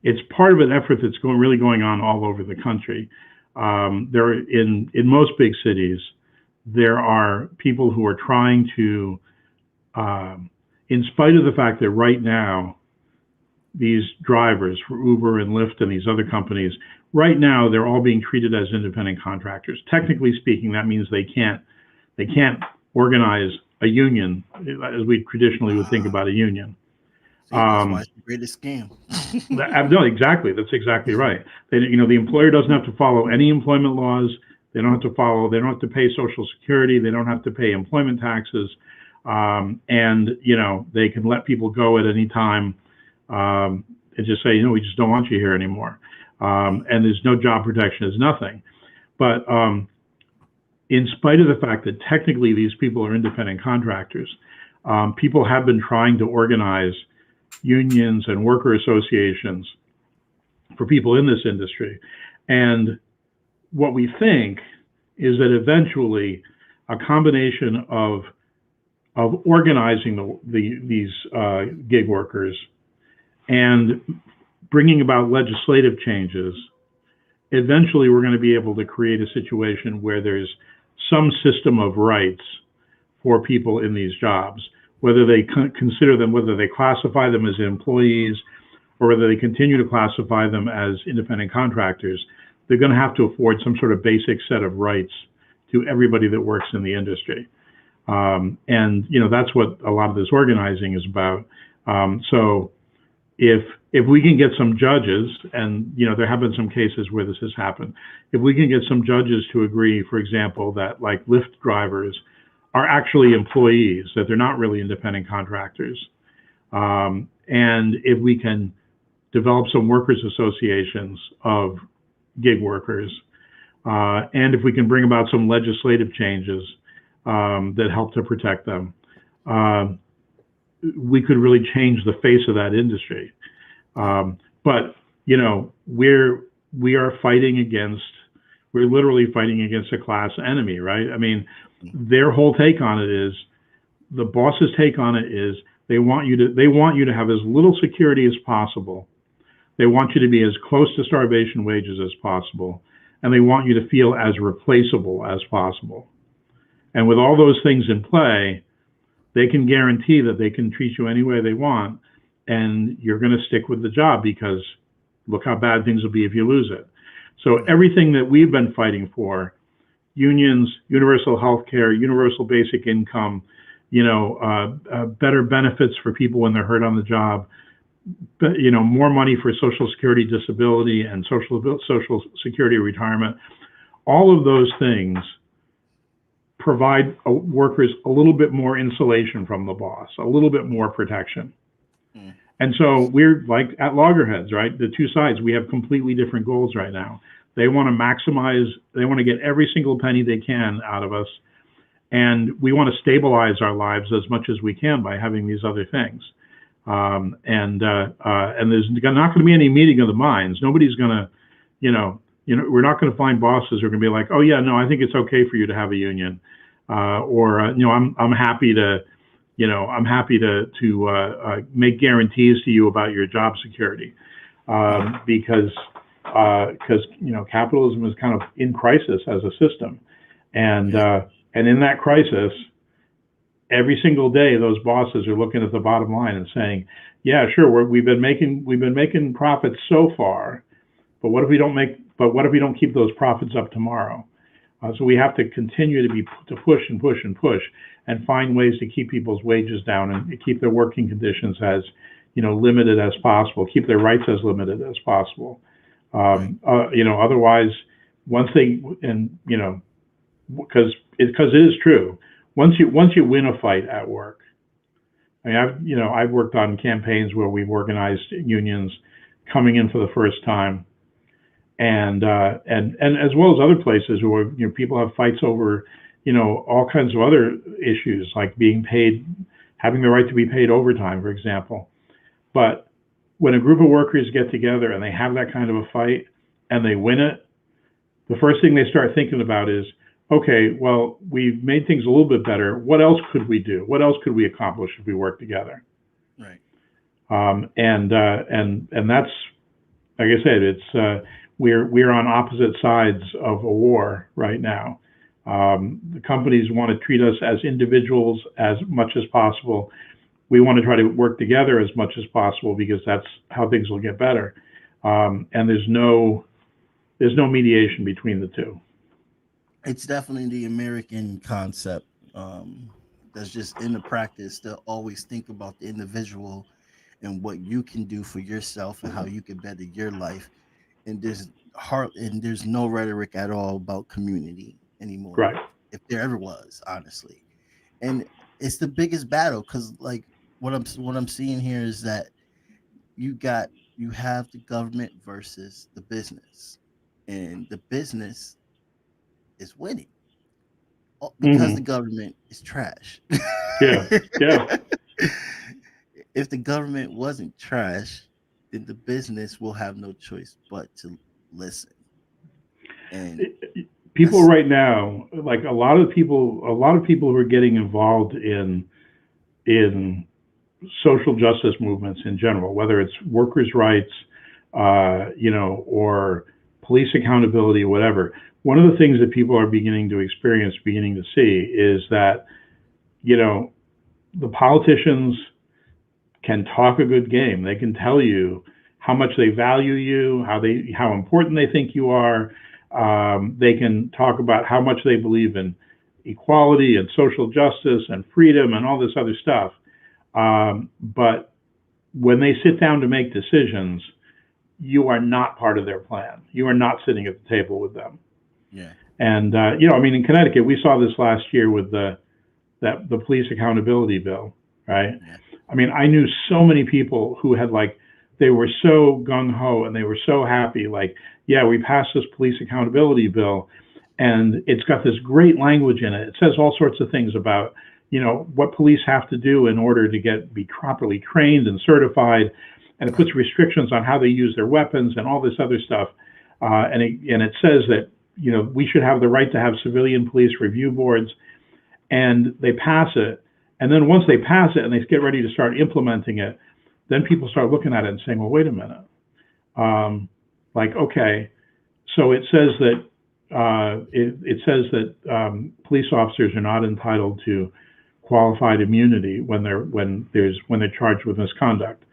it's part of an effort that's really going on all over the country. There in most big cities, there are people who are trying to, in spite of the fact that right now, these drivers for Uber and Lyft and these other companies, right now they're all being treated as independent contractors. Technically speaking, that means they can't organize a union as we traditionally would think about a union. That's why it's the greatest scam. No, exactly. That's exactly right. The employer doesn't have to follow any employment laws. They don't have to pay Social Security. They don't have to pay employment taxes. And they can let people go at any time. And just say, we just don't want you here anymore. And there's no job protection, there's nothing. But in spite of the fact that technically these people are independent contractors, people have been trying to organize unions and worker associations for people in this industry. And what we think is that eventually a combination of organizing these gig workers and bringing about legislative changes, eventually we're going to be able to create a situation where there's some system of rights for people in these jobs, whether they consider them, whether they classify them as employees, or whether they continue to classify them as independent contractors. They're going to have to afford some sort of basic set of rights to everybody that works in the industry. And that's what a lot of this organizing is about. So if we can get some judges, and there have been some cases where this has happened, if we can get some judges to agree, for example, that like Lyft drivers are actually employees, that they're not really independent contractors, and if we can develop some workers associations of gig workers, and if we can bring about some legislative changes that help to protect them, we could really change the face of that industry. But we're literally fighting against a class enemy, right? I mean, their whole take on it is, the boss's take on it is, they want you to have as little security as possible. They want you to be as close to starvation wages as possible, and they want you to feel as replaceable as possible. And with all those things in play, they can guarantee that they can treat you any way they want, and you're going to stick with the job, because look how bad things will be if you lose it. So everything that we've been fighting for, unions, universal health care, universal basic income, better benefits for people when they're hurt on the job, more money for Social Security disability and Social Security retirement, all of those things provide workers a little bit more insulation from the boss, a little bit more protection. And so we're like at loggerheads, right? The two sides, we have completely different goals right now. They want to get every single penny they can out of us. And we want to stabilize our lives as much as we can by having these other things. And there's not going to be any meeting of the minds. Nobody's going to, we're not going to find bosses who are going to be like, oh yeah, no, I think it's okay for you to have a union. I'm happy to, make guarantees to you about your job security, because capitalism is kind of in crisis as a system, and in that crisis, every single day those bosses are looking at the bottom line and saying, yeah, sure, we've been making profits so far, but what if we don't keep those profits up tomorrow? So we have to continue to push and push and push, and find ways to keep people's wages down and keep their working conditions as limited as possible, keep their rights as limited as possible. Otherwise, once they, because it is true, once you win a fight at work. I mean, I've worked on campaigns where we've organized unions coming in for the first time, and as well as other places where people have fights over all kinds of other issues, like being paid, having the right to be paid overtime, for example. But when a group of workers get together and they have that kind of a fight and they win it, the first thing they start thinking about is, okay, well, we've made things a little bit better. What else could we do? What else could we accomplish if we work together? Right. And that's, like I said, it's we're on opposite sides of a war right now. The companies want to treat us as individuals as much as possible. We want to try to work together as much as possible, because that's how things will get better. And there's no mediation between the two. It's definitely the American concept that's just in the practice to always think about the individual and what you can do for yourself and how you can better your life. And there's no rhetoric at all about community anymore, right? If there ever was, honestly. And it's the biggest battle, because like what I'm seeing here is that you have the government versus the business, and the business is winning because the government is trash. Yeah. If the government wasn't trash, then the business will have no choice but to listen. And people right now, like a lot of people who are getting involved in social justice movements in general, whether it's workers' rights, or police accountability, whatever. One of the things that people are beginning to see is that, the politicians can talk a good game. They can tell you how much they value you, how important they think you are. They can talk about how much they believe in equality and social justice and freedom and all this other stuff. But when they sit down to make decisions, you are not part of their plan. You are not sitting at the table with them. Yeah. And I mean, in Connecticut, we saw this last year with the police accountability bill, right? Yeah. I mean, I knew so many people who had they were so gung ho and they were so happy, yeah, we passed this police accountability bill, and it's got this great language in it. It says all sorts of things about, what police have to do in order to be properly trained and certified, and it puts restrictions on how they use their weapons and all this other stuff. And it says that, we should have the right to have civilian police review boards, and they pass it. And then once they pass it and they get ready to start implementing it, then people start looking at it and saying, well, wait a minute. Okay, so it says that it says that police officers are not entitled to qualified immunity when they're charged with misconduct.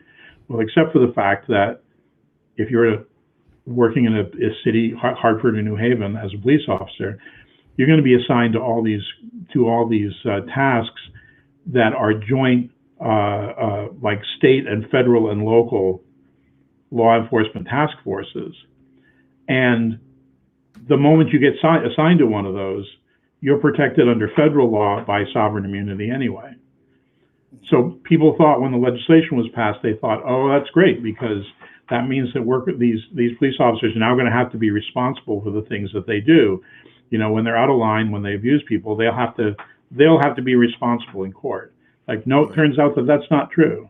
Well, except for the fact that if you're working in a city, Hartford or New Haven, as a police officer, you're going to be assigned to all these tasks that are joint, like state and federal and local law enforcement task forces. And the moment you get assigned to one of those, you're protected under federal law by sovereign immunity anyway. So people thought when the legislation was passed, they thought, oh, that's great, because that means that these police officers are now going to have to be responsible for the things that they do. When they're out of line, when they abuse people, they'll have to be responsible in court. No, it turns out that that's not true.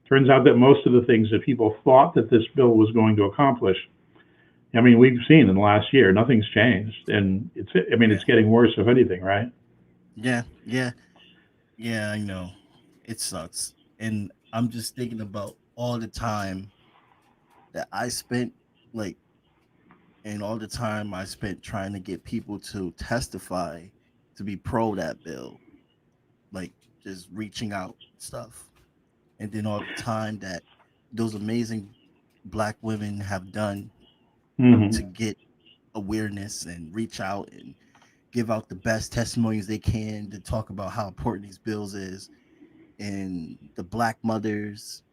Turns out that most of the things that people thought that this bill was going to accomplish, I mean, we've seen in the last year, nothing's changed, and it's getting worse, if anything, right? Yeah, I know. It sucks. And I'm just thinking about all the time that I spent, and all the time I spent trying to get people to testify to be pro that bill, just reaching out stuff. And then all the time that those amazing Black women have done to get awareness and reach out and give out the best testimonies they can to talk about how important these bills is. And the Black mothers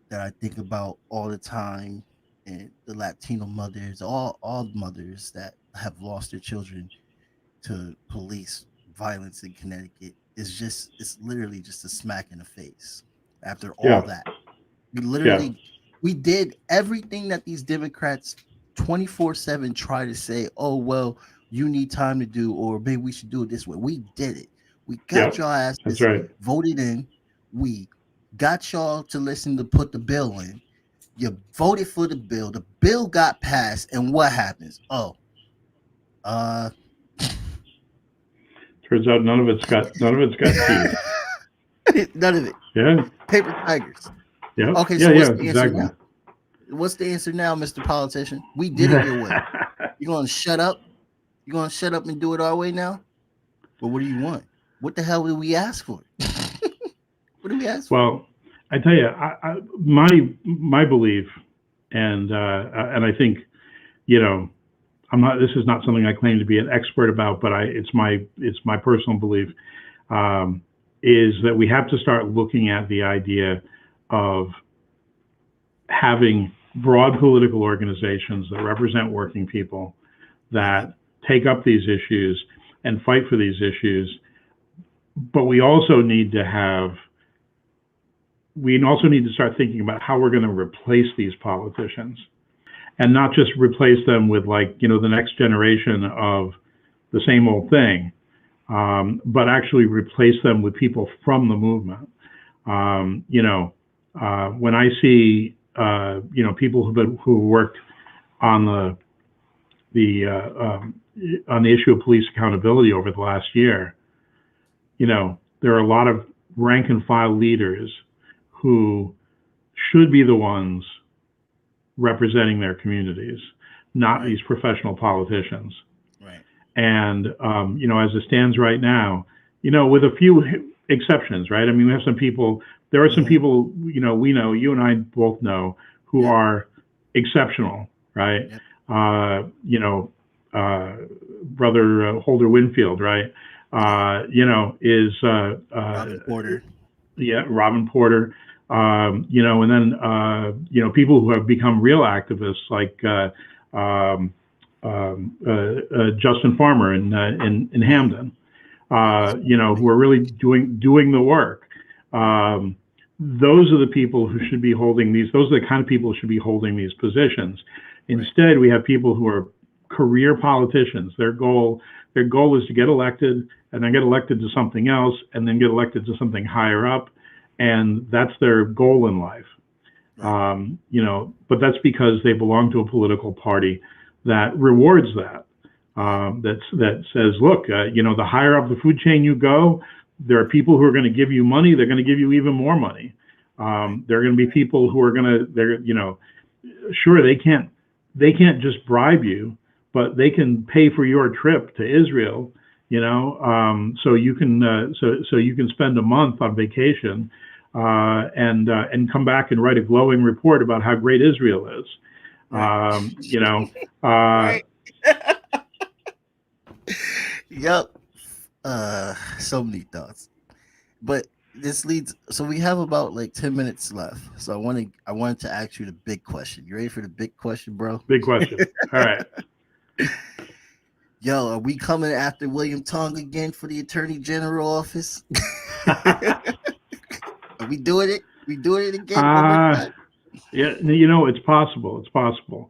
that I think about all the time, and the Latino mothers, all mothers that have lost their children to police violence in Connecticut, it's literally just a smack in the face. After all that, we did everything that these Democrats 24/7 try to say, oh, well, you need time to do, or maybe we should do it this way. We did it. We got y'all asses voted in. We got y'all to listen to put the bill in. You voted for the bill. The bill got passed, and what happens? Turns out none of it's got teeth. None of it. Yeah. Paper tigers. Yeah. Okay, so what's the answer now? What's the answer now, Mr. Politician? We did it your way. You gonna shut up? You gonna shut up and do it our way now? But what do you want? What the hell did we ask for? What did we ask for? Well, I tell you, my belief, and I think, this is not something I claim to be an expert about, but it's my personal belief, is that we have to start looking at the idea of having broad political organizations that represent working people, that take up these issues and fight for these issues. But we also need to start thinking about how we're going to replace these politicians, and not just replace them with the next generation of the same old thing, but actually replace them with people from the movement. When I see people who worked on the issue of police accountability over the last year, there are a lot of rank and file leaders who should be the ones representing their communities, not these professional politicians. Right. And, as it stands right now, with a few exceptions, right? I mean, there are some people, we know, you and I both know, who are exceptional, right? Yep. Brother Holder Winfield, right? Is Robin Porter. Yeah, Robin Porter. You know, and then you know, people who have become real activists like Justin Farmer in Hamden. You know, who are really doing the work. Those are the people who should be holding these. Those are the kind of people who should be holding these positions. Instead, we have people who are career politicians. Their goal is to get elected and then get elected to something else and then get elected to something higher up, and that's their goal in life. You know, but that's because they belong to a political party that rewards that. That says, look, you know, the higher up the food chain you go, there are people who are going to give you money. They're going to give you even more money. There are going to be people who are going to, you know, sure, they can't just bribe you, but they can pay for your trip to Israel, you know, so you can so you can spend a month on vacation and come back and write a glowing report about how great Israel is. You know, Yep. So many thoughts, but this leads. So we have about like 10 minutes left. So I wanted to ask you the big question. You ready for the big question, bro? Big question. All right. Yo, are we coming after William Tong again for the Attorney General office? Are we doing it? We doing it again? Yeah, you know, it's possible. It's possible.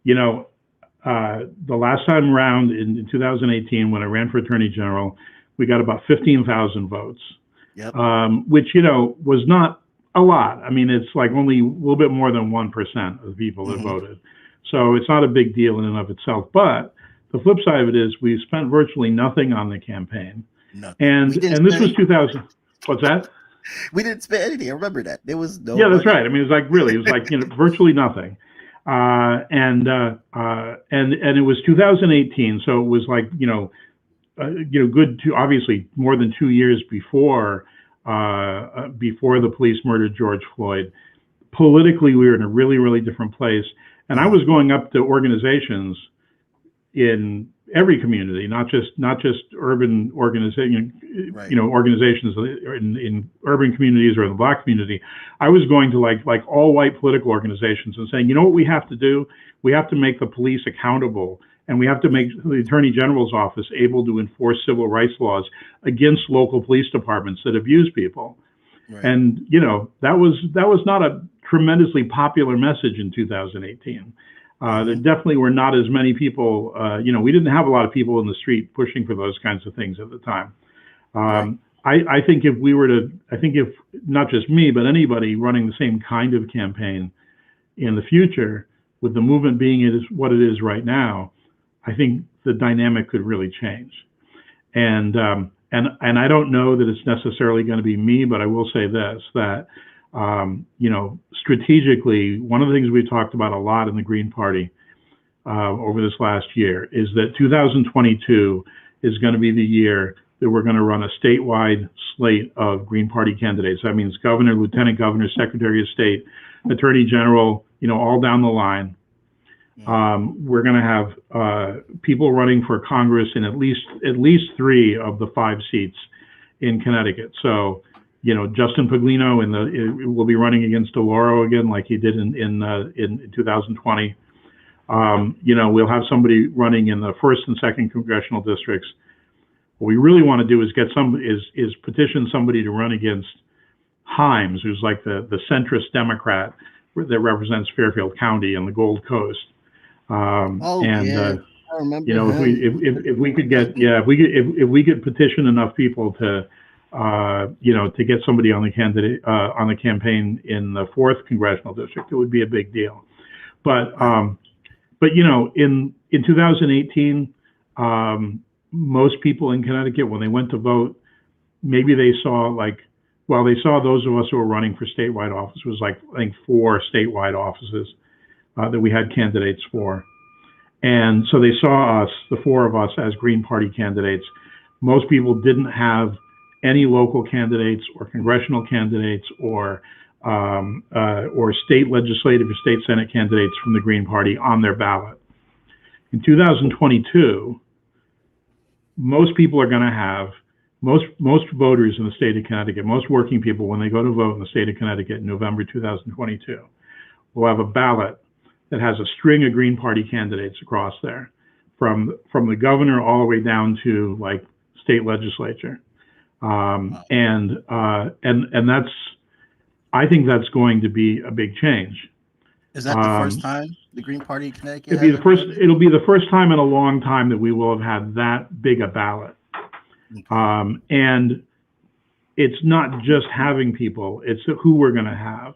You know, the last time around in 2018, when I ran for Attorney General, we got about 15,000 votes, yep. Which, you know, was not a lot. I mean, it's like only a little bit more than 1% of the people that voted. So it's not a big deal in and of itself. But the flip side of it is we spent virtually nothing on the campaign. Nothing. And this was 2000. What's that? We didn't spend anything. I remember that. There was no. Yeah, that's right. I mean, it was like really, it was like, you know, virtually nothing. And it was 2018, so it was like, you know, good to obviously more than 2 years before the police murdered George Floyd. Politically, we were in a really, really different place, and I was going up to organizations in every community, not just urban organization, right. You know, organizations in urban communities or in the Black community. I was going to like all white political organizations and saying, you know what we have to do? We have to make the police accountable, and we have to make the Attorney General's office able to enforce civil rights laws against local police departments that abuse people. Right. And you know, that was not a tremendously popular message in 2018. There definitely were not as many people, you know, we didn't have a lot of people in the street pushing for those kinds of things at the time. Right. I think if not just me, but anybody running the same kind of campaign in the future, with the movement being what it is right now, I think the dynamic could really change. And I don't know that it's necessarily going to be me, but I will say this, that you know, strategically, one of the things we talked about a lot in the Green Party over this last year is that 2022 is going to be the year that we're going to run a statewide slate of Green Party candidates. That means governor, lieutenant governor, secretary of state, attorney general, you know, all down the line. We're going to have people running for Congress in at least 3 of the 5 seats in Connecticut. So, you know, Justin Paglino will be running against DeLauro again, like he did in 2020. You know, we'll have somebody running in the 1st and 2nd congressional districts. What we really want to do is is petition somebody to run against Himes, who's like the centrist Democrat that represents Fairfield County and the Gold Coast. I remember. You know, if we could petition enough people to, you know, to get somebody on the campaign in the 4th congressional district, it would be a big deal. But you know, in 2018, most people in Connecticut, when they went to vote, maybe they saw they saw those of us who were running for statewide office. It was like, I think, 4 statewide offices that we had candidates for. And so they saw us, the 4 of us, as Green Party candidates. Most people didn't have any local candidates or congressional candidates or state legislative or state Senate candidates from the Green Party on their ballot. In 2022, most people are going to have most voters in the state of Connecticut, most working people, when they go to vote in the state of Connecticut in November 2022, will have a ballot that has a string of Green Party candidates across there, from the governor all the way down to like state legislature, and that's, I think that's going to be a big change. Is that the first time the Green Party of Connecticut? It'll be the first time in a long time that we will have had that big a ballot. Okay. And it's not just having people; it's who we're going to have,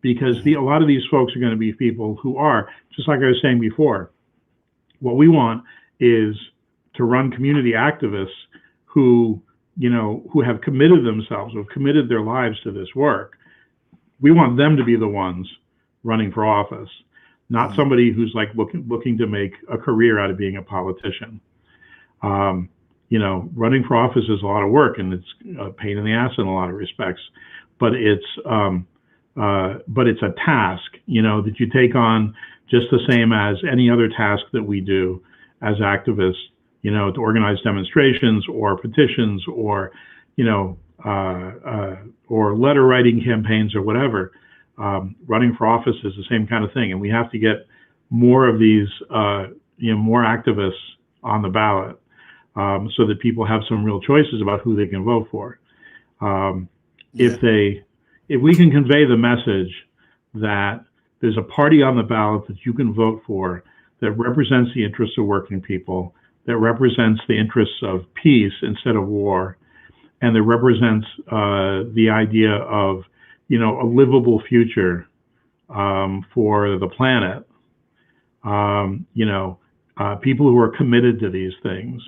because a lot of these folks are going to be people who are, just like I was saying before. What we want is to run community activists who have committed themselves, who have committed their lives to this work. We want them to be the ones running for office, not somebody who's like looking to make a career out of being a politician. Running for office is a lot of work, and it's a pain in the ass in a lot of respects, but it's a task, that you take on just the same as any other task that we do as activists, to organize demonstrations or petitions or, or letter writing campaigns or whatever. Running for office is the same kind of thing. And we have to get more of these, more activists on the ballot, so that people have some real choices about who they can vote for. If we can convey the message that there's a party on the ballot that you can vote for that represents the interests of working people, that represents the interests of peace instead of war, and that represents the idea of, a livable future for the planet. People who are committed to these things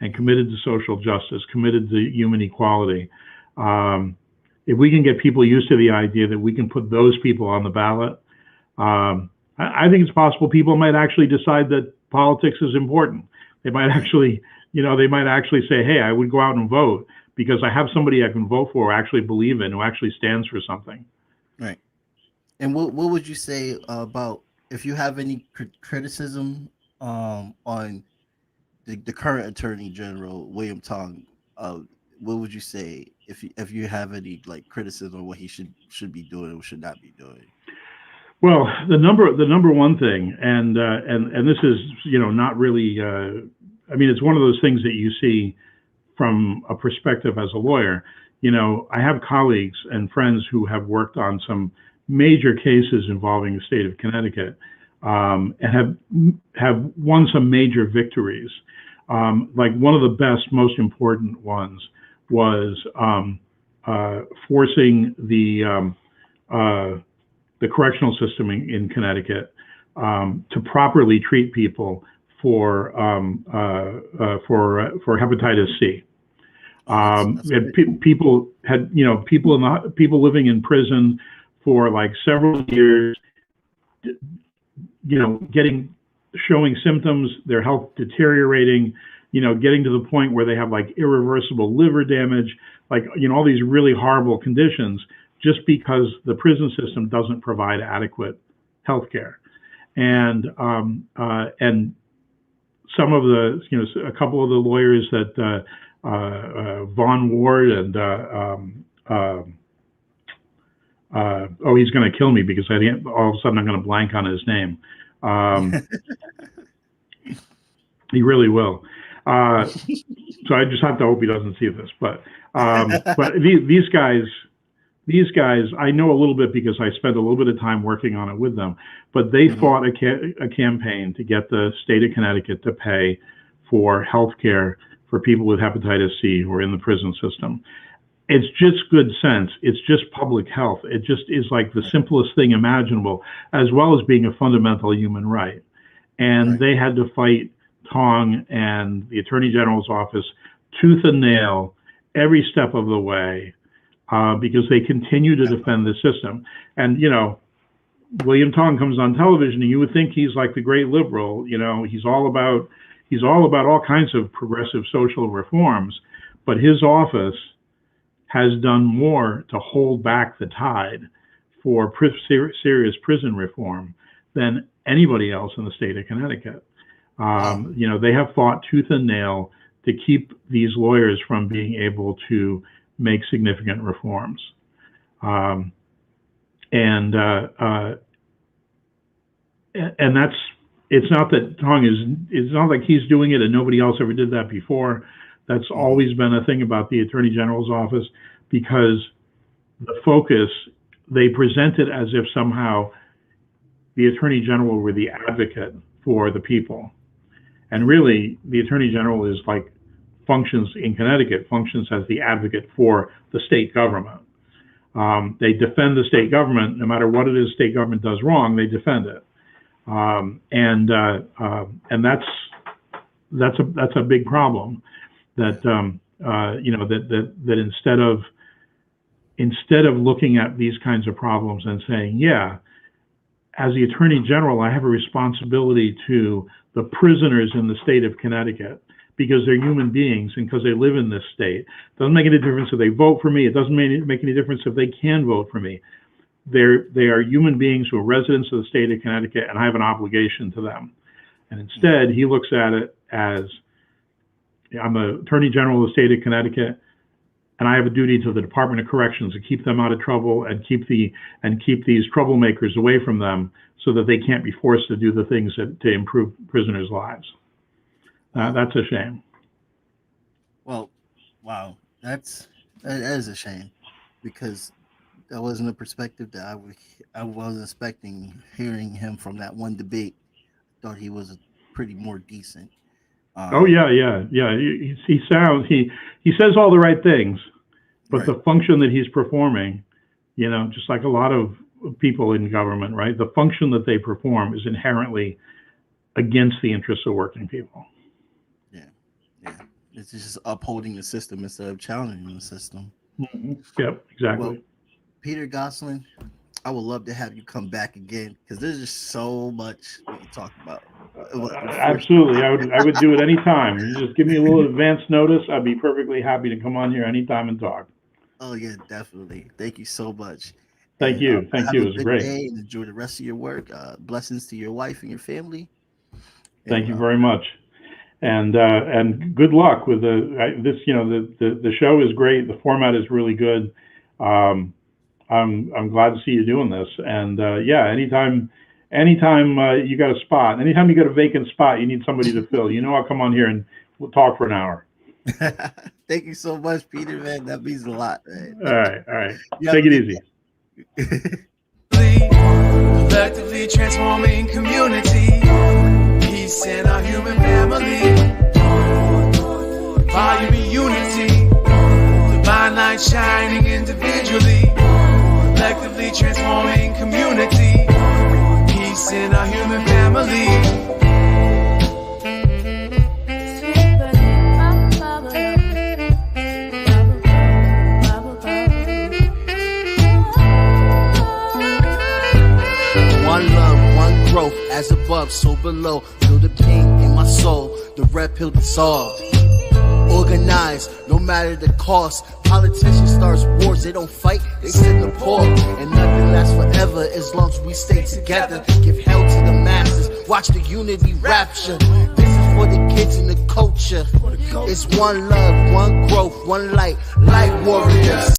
and committed to social justice, committed to human equality. If we can get people used to the idea that we can put those people on the ballot, I think it's possible people might actually decide that politics is important. They might actually, say, hey, I would go out and vote because I have somebody I can vote for, actually believe in, who actually stands for something. Right. And what would you say about, if you have any criticism on the current Attorney General, William Tong, what would you say if you have any criticism of what he should be doing or should not be doing? Well, the number one thing, and this is not really. It's one of those things that you see from a perspective as a lawyer. I have colleagues and friends who have worked on some major cases involving the state of Connecticut, and have won some major victories. Like one of the best, most important ones was forcing the correctional system in Connecticut to properly treat people for hepatitis C. People living in prison for like several years, showing symptoms, their health deteriorating, getting to the point where they have like irreversible liver damage, all these really horrible conditions, just because the prison system doesn't provide adequate health care. And some of the, a couple of the lawyers that Vaughn Ward and he's going to kill me because all of a sudden I'm going to blank on his name. He really will. So I just have to hope he doesn't see this. But these guys, I know a little bit because I spent a little bit of time working on it with them. But they fought a campaign to get the state of Connecticut to pay for health care for people with hepatitis C who are in the prison system. It's just good sense. It's just public health. It just is like the simplest thing imaginable, as well as being a fundamental human right. And they had to fight Tong and the Attorney General's office tooth and nail every step of the way, because they continue to defend the system. And, William Tong comes on television and you would think he's like the great liberal, he's all about all kinds of progressive social reforms, but his office has done more to hold back the tide for serious prison reform than anybody else in the state of Connecticut. They have fought tooth and nail to keep these lawyers from being able to make significant reforms. And that's, it's not that Tong it's not like he's doing it and nobody else ever did that before. That's always been a thing about the Attorney General's office, because the focus, they present it as if somehow the Attorney General were the advocate for the people. And really, the Attorney General is like, functions in Connecticut, functions as the advocate for the state government. They defend the state government, no matter what it is state government does wrong, they defend it. And that's a big problem. That that instead of looking at these kinds of problems and saying, yeah, as the Attorney General, I have a responsibility to the prisoners in the state of Connecticut, because they're human beings and because they live in this state. It doesn't make any difference if they vote for me. It doesn't make any difference if they can vote for me. They are human beings who are residents of the state of Connecticut, and I have an obligation to them. And instead, he looks at it as, I'm the Attorney General of the state of Connecticut, and I have a duty to the Department of Corrections to keep them out of trouble and keep these troublemakers away from them, so that they can't be forced to do the things to improve prisoners' lives. That's a shame. Well, wow, that is a shame, because that wasn't a perspective that I wasn't expecting hearing him from that one debate. Thought he was pretty more decent. He says all the right things, but the function that he's performing, just like a lot of people in government, right? The function that they perform is inherently against the interests of working people. Yeah. It's just upholding the system instead of challenging the system. Mm-hmm. Yep, exactly. Well, Peter Goselin, I would love to have you come back again, because there's just so much to talk about. Absolutely. I would do it anytime. You just give me a little advance notice. I'd be perfectly happy to come on here anytime and talk. Oh, yeah, definitely. Thank you so much. Thank you. Thank you. It was great. Day and enjoy the rest of your work. Blessings to your wife and your family. Thank you very much. And good luck with the show is great. The format is really good. I'm glad to see you doing this. And anytime you got a spot, anytime you got a vacant spot, you need somebody to fill. I'll come on here and we'll talk for an hour. Thank you so much, Peter, man. That means a lot, man. All right. Take it easy. Collectively transforming community, peace in our human family, volume and unity, divine light shining individually, collectively transforming community, peace in our human family. One love, one growth, as above, so below. Feel the pain in my soul, the red pill dissolved. Organized, no matter the cost. Politicians start wars, they don't fight, they sit the poor. And nothing lasts forever as long as we stay together. Give hell to the masses, watch the unity rapture. This is for the kids and the culture. It's one love, one growth, one light, light warriors.